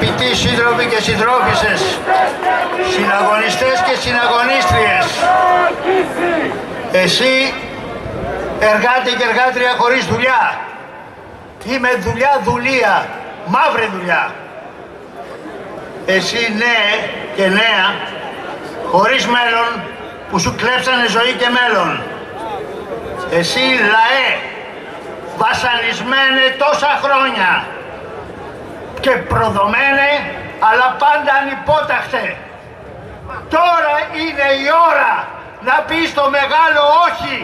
Αγαπητοί σύντροφοι και συντρόφισσες, συναγωνιστές και συναγωνίστριες, εσύ εργάτη και εργάτρια χωρίς δουλειά ή με δουλειά, μαύρη δουλειά. Εσύ νέε και νέα, χωρίς μέλλον, που σου κλέψανε ζωή και μέλλον. Εσύ λαέ, βασανισμένε τόσα χρόνια και προδομένε, αλλά πάντα ανυπόταχτε. Τώρα είναι η ώρα να πεις το μεγάλο όχι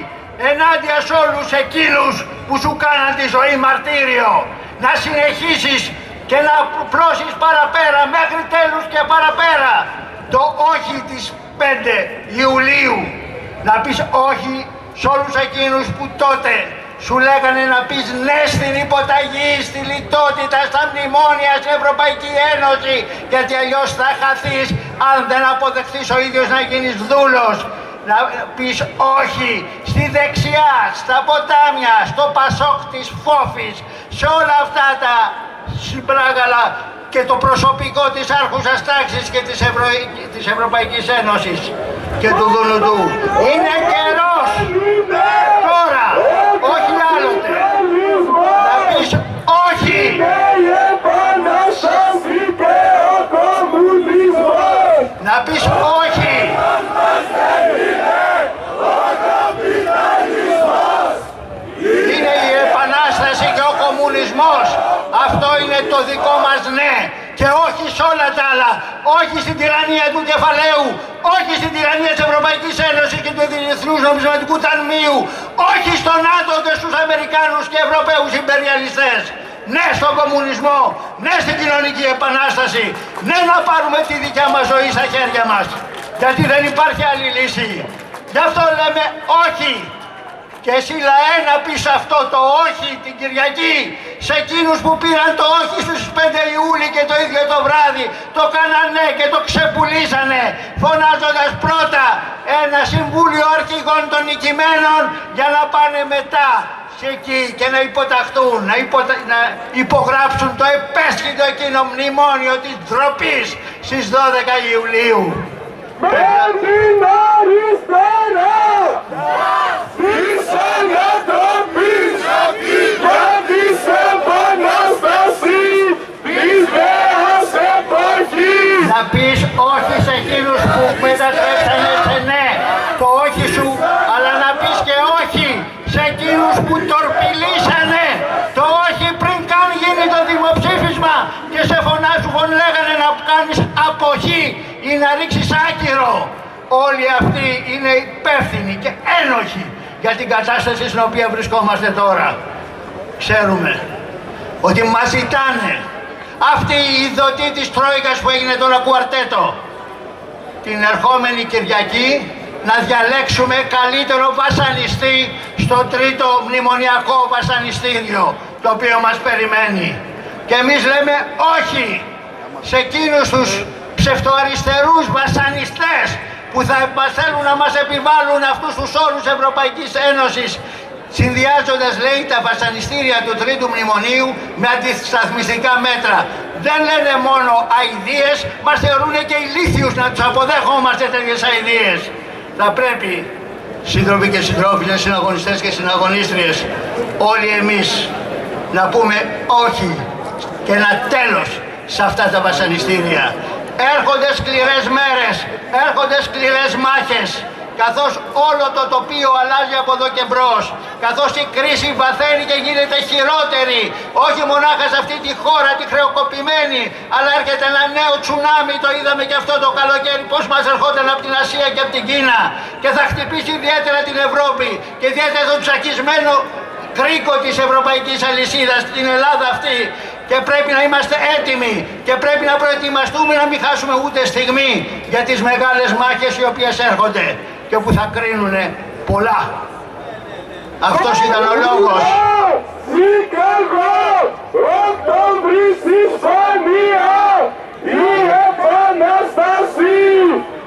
ενάντια σε όλους εκείνους που σου κάναν τη ζωή μαρτύριο. Να συνεχίσεις και να πλώσεις παραπέρα, μέχρι τέλους και παραπέρα. Το όχι της 5 Ιουλίου. Να πεις όχι σε όλους εκείνους που τότε σου λέγανε να πεις ναι στην υποταγή, στη λιτότητα, στα μνημόνια, στην Ευρωπαϊκή Ένωση, γιατί αλλιώς θα χαθείς αν δεν αποδεχθείς ο ίδιος να γίνεις δούλος. Να πεις όχι στη δεξιά, στα ποτάμια, στο Πασόκ της Φόφης, σε όλα αυτά τα συμπράγαλα και το προσωπικό της άρχουσας τάξης και της Ευρωπαϊκής Ένωσης και του Δουνουτού. Είναι καιρός τώρα, όχι άλλοτε, να πεις όχι. Να πεις όχι. Είναι η Επανάσταση και ο κομμουνισμός. Αυτό είναι το δικό μας ναι. Και όχι σε όλα τα άλλα. Όχι στην τυραννία του κεφαλαίου. Όχι στην τυραννία της Ευρωπαϊκής Ένωσης και του Διεθνούς Νομισματικού Ταμείου. Όχι στον ΝΑΤΟ και στους Αμερικάνους και Ευρωπαίους υπεριαλιστές. Ναι στον κομμουνισμό. Ναι στην κοινωνική επανάσταση. Ναι να πάρουμε τη δικιά μας ζωή στα χέρια μας. Γιατί δεν υπάρχει άλλη λύση. Γι' αυτό λέμε όχι. Και εσύ λαέ να πεις αυτό το όχι την Κυριακή σε εκείνους που πήραν το όχι στους 5 Ιούλη και το ίδιο το βράδυ το κάνανε και το ξεπουλήσανε, φωνάζοντας πρώτα ένα συμβούλιο αρχηγών των νικημένων για να πάνε μετά σε εκεί και να υποταχθούν, να υπογράψουν το επέσχυντο εκείνο μνημόνιο της ντροπής στις 12 Ιουλίου. Με την αριστερά! Πίσω να το πεις για της Επανάστασης της νέας εποχής. Να πεις όχι σε εκείνους που μετατρέψανε σε ναι, το όχι σου, αλλά να πεις και όχι σε εκείνους που τορπιλήσανε το όχι πριν καν γίνει το δημοψήφισμα και σε λέγανε να κάνεις αποχή ή να ρίξεις άκυρο. Όλοι αυτοί είναι υπεύθυνοι και ένοχοι για την κατάσταση στην οποία βρισκόμαστε τώρα. Ξέρουμε ότι μας ζητάνε αυτή η ειδωτή της Τρόικας που έγινε τώρα κουαρτέτο την ερχόμενη Κυριακή να διαλέξουμε καλύτερο βασανιστή στο τρίτο μνημονιακό βασανιστήριο το οποίο μας περιμένει. Και εμείς λέμε όχι σε εκείνους τους ψευτοαριστερούς βασανιστές που θα θέλουν να μας επιβάλλουν αυτούς τους όρους Ευρωπαϊκής Ένωσης, συνδυάζοντας, λέει, τα βασανιστήρια του τρίτου μνημονίου με αντισταθμιστικά μέτρα. Δεν λένε μόνο αηδίες, μας θεωρούν και ηλίθιους να τους αποδέχομαστε τέτοιες αηδίες. Θα πρέπει, σύντροφοι και συντρόφισσες, συναγωνιστές και συναγωνίστριες, όλοι εμείς να πούμε όχι και ένα τέλος σε αυτά τα βασανιστήρια. Έρχονται σκληρές μέρες, έρχονται σκληρές μάχες, καθώς όλο το τοπίο αλλάζει από εδώ και μπρος, καθώς η κρίση βαθαίνει και γίνεται χειρότερη, όχι μονάχα σε αυτή τη χώρα τη χρεοκοπημένη, αλλά έρχεται ένα νέο τσουνάμι, το είδαμε και αυτό το καλοκαίρι, πώς μας ερχόταν από την Ασία και από την Κίνα και θα χτυπήσει ιδιαίτερα την Ευρώπη και ιδιαίτερα τον τσακισμένο κρίκο της ευρωπαϊκής αλυσίδας, την Ελλάδα αυτή. Και πρέπει να είμαστε έτοιμοι και πρέπει να προετοιμαστούμε να μην χάσουμε ούτε στιγμή για τις μεγάλες μάχες οι οποίες έρχονται και που θα κρίνουνε πολλά. Αυτός ήταν ο λόγος. Σικάγο, Οκτώβρη στη Ισπανία, η Επανάσταση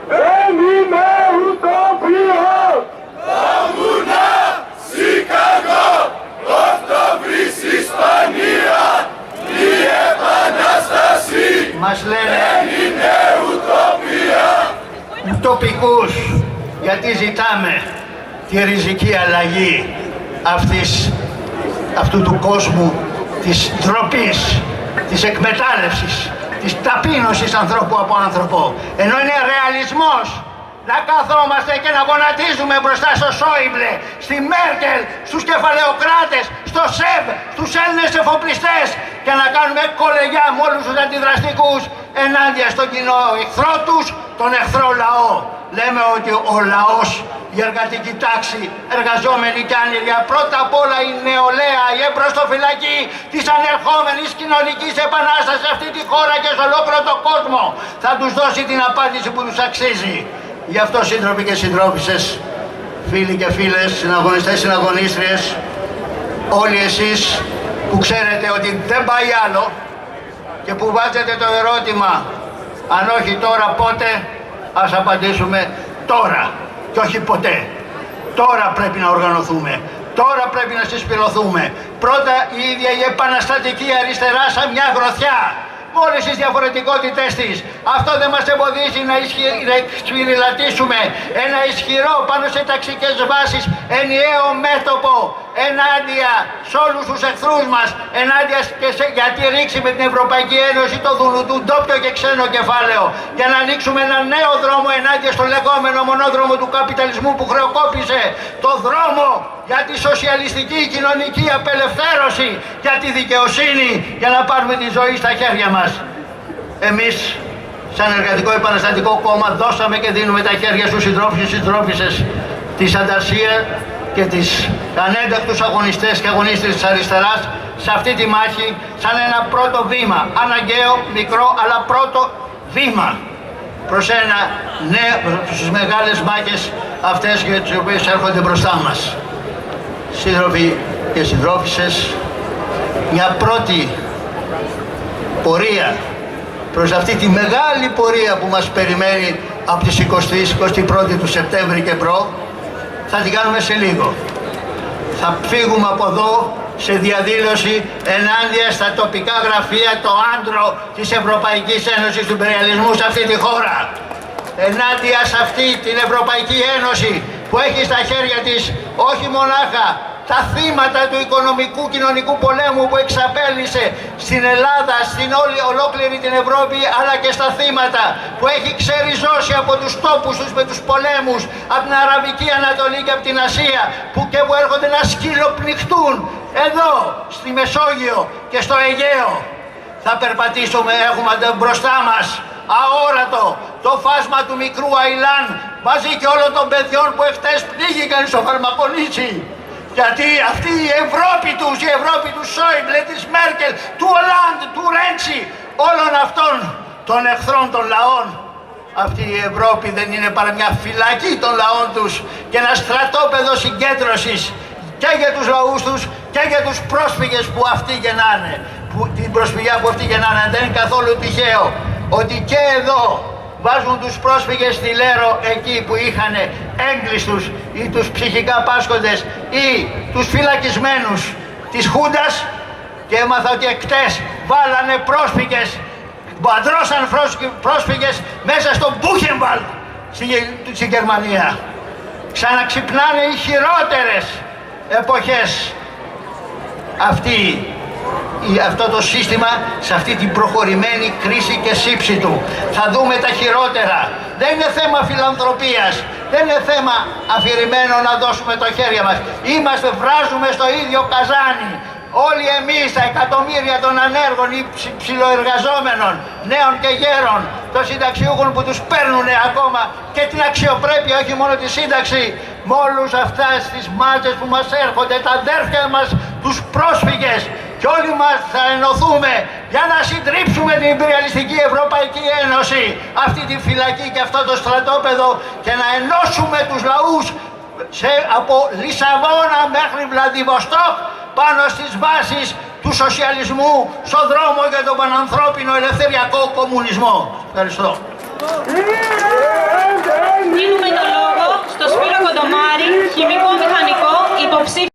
δεν είναι ουτοπία. Αμούνα, Σικάγο, Οκτώβρη στη Ισπανία, η Επανάσταση μας λένε δεν είναι ουτοπία. Ουτοπικούς, γιατί ζητάμε τη ριζική αλλαγή αυτού του κόσμου της ντροπής, της εκμετάλλευσης, της ταπείνωσης ανθρώπου από άνθρωπο. Ενώ είναι ρεαλισμός να καθόμαστε και να γονατίζουμε μπροστά στο Σόιμπλε, στη Μέρκελ, στους κεφαλαιοκράτες, στο ΣΕΒ, στους Έλληνες εφοπλιστές και να κάνουμε κολεγιά με όλους τους αντιδραστικούς ενάντια στον κοινό εχθρό τους, τον εχθρό λαό. Λέμε ότι ο λαός, η εργατική τάξη, εργαζόμενοι και άνεργοι, πρώτα απ' όλα η νεολαία, η εμπροστοφυλακή της ανερχόμενης κοινωνικής επανάστασης σε αυτή τη χώρα και σε ολόκληρο τον κόσμο, θα τους δώσει την απάντηση που τους αξίζει. Γι' αυτό, σύντροφοι και συντρόφισσες, φίλοι και φίλες, συναγωνιστές, συναγωνίστριες, όλοι εσείς που ξέρετε ότι δεν πάει άλλο και που βάζετε το ερώτημα αν όχι τώρα πότε, ας απαντήσουμε τώρα και όχι ποτέ. Τώρα πρέπει να οργανωθούμε, τώρα πρέπει να συσπηρωθούμε. Πρώτα η ίδια η επαναστατική αριστερά σαν μια γροθιά, με όλες τις διαφορετικότητες της. Αυτό δεν μας εμποδίζει να σφυριλατήσουμε ένα ισχυρό πάνω σε ταξικές βάσεις ενιαίο μέτωπο ενάντια σε όλους τους εχθρούς μας, ενάντια και για τη ρήξη με την Ευρωπαϊκή Ένωση το δουνουτού ντόπιο και ξένο κεφάλαιο, για να ανοίξουμε ένα νέο δρόμο ενάντια στο λεγόμενο μονόδρομο του καπιταλισμού που χρεοκόπησε το δρόμο για τη σοσιαλιστική κοινωνική απελευθέρωση, για τη δικαιοσύνη, για να πάρουμε τη ζωή στα χέρια μας. Εμείς, σαν Εργατικό Επαναστατικό Κόμμα, δώσαμε και δίνουμε τα χέρια στους συντρόφους και συντρόφισσες της Ανταρσία και τις ανέντακτους αγωνιστές και αγωνίστρες της αριστεράς σε αυτή τη μάχη, σαν ένα πρώτο βήμα, αναγκαίο, μικρό, αλλά πρώτο βήμα προς στις μεγάλες μάχες αυτές για τις οποίες έρχονται μπροστά μας. Σύντροφοι και συντρόφισσες, μια πρώτη πορεία προς αυτή τη μεγάλη πορεία που μας περιμένει από τις 20-21 του Σεπτέμβρη και προ, θα την κάνουμε σε λίγο. Θα φύγουμε από εδώ σε διαδήλωση ενάντια στα τοπικά γραφεία, το άντρο της Ευρωπαϊκής Ένωσης του Υπεριαλισμού σε αυτή τη χώρα. Ενάντια σε αυτή την Ευρωπαϊκή Ένωση που έχει στα χέρια της όχι μονάχα τα θύματα του οικονομικού κοινωνικού πολέμου που εξαπέλυσε στην Ελλάδα, στην ολόκληρη την Ευρώπη, αλλά και στα θύματα που έχει ξεριζώσει από τους τόπους τους με τους πολέμους, από την Αραβική Ανατολή και από την Ασία, που έρχονται να σκυλοπνιχτούν εδώ, στη Μεσόγειο και στο Αιγαίο. Θα περπατήσουμε, έχουμε μπροστά μας αόρατο το φάσμα του μικρού Αιλάν μαζί και όλων των παιδιών που εχθές πνίγηκαν στο Φαρμακονίτσι. Γιατί αυτή η Ευρώπη τους, η Ευρώπη του Σόιμπλε, της Μέρκελ, του Ολάντ, του Ρέντσι, όλων αυτών των εχθρών των λαών, αυτή η Ευρώπη δεν είναι παρά μια φυλακή των λαών τους και ένα στρατόπεδο συγκέντρωσης και για τους λαούς τους και για τους πρόσφυγες που αυτοί γεννάνε. Την προσφυγιά που αυτοί γεννάνε. Δεν είναι καθόλου τυχαίο ότι και εδώ βάζουν τους πρόσφυγες στη Λέρο, εκεί που είχαν έγκλειστους ή τους ψυχικά πάσχοντες ή τους φυλακισμένους της Χούντας, και έμαθα ότι εκτές βάλανε πρόσφυγες, μπαντρώσαν πρόσφυγες μέσα στο Μπούχενβαλντ στη Γερμανία. Ξαναξυπνάνε οι χειρότερες εποχές αυτό το σύστημα σε αυτή την προχωρημένη κρίση και σύψη του. Θα δούμε τα χειρότερα. Δεν είναι θέμα φιλανθρωπίας, δεν είναι θέμα αφηρημένο να δώσουμε το χέρι μας. Βράζουμε στο ίδιο καζάνι. Όλοι εμείς, τα εκατομμύρια των ανέργων ή ψιλοεργαζόμενων, νέων και γέρων, των συνταξιούχων που τους παίρνουν ακόμα και την αξιοπρέπεια, όχι μόνο τη σύνταξη, με όλους αυτές τις μάχες που μας έρχονται, τα αδέρφια μας, τους πρόσφυγες, και όλοι μας θα ενωθούμε για να συντρίψουμε την Ιμπεριαλιστική Ευρωπαϊκή Ένωση, αυτή τη φυλακή και αυτό το στρατόπεδο, και να ενώσουμε τους λαούς από Λισαβόνα μέχρι Βλαδιβοστόκ πάνω στις βάσεις του σοσιαλισμού, στον δρόμο για τον πανανθρώπινο ελευθεριακό κομμουνισμό. Ευχαριστώ. Δίνουμε το λόγο στο Σπύρο Κοντομάρη, χημικό μηχανικό, υποψήφιο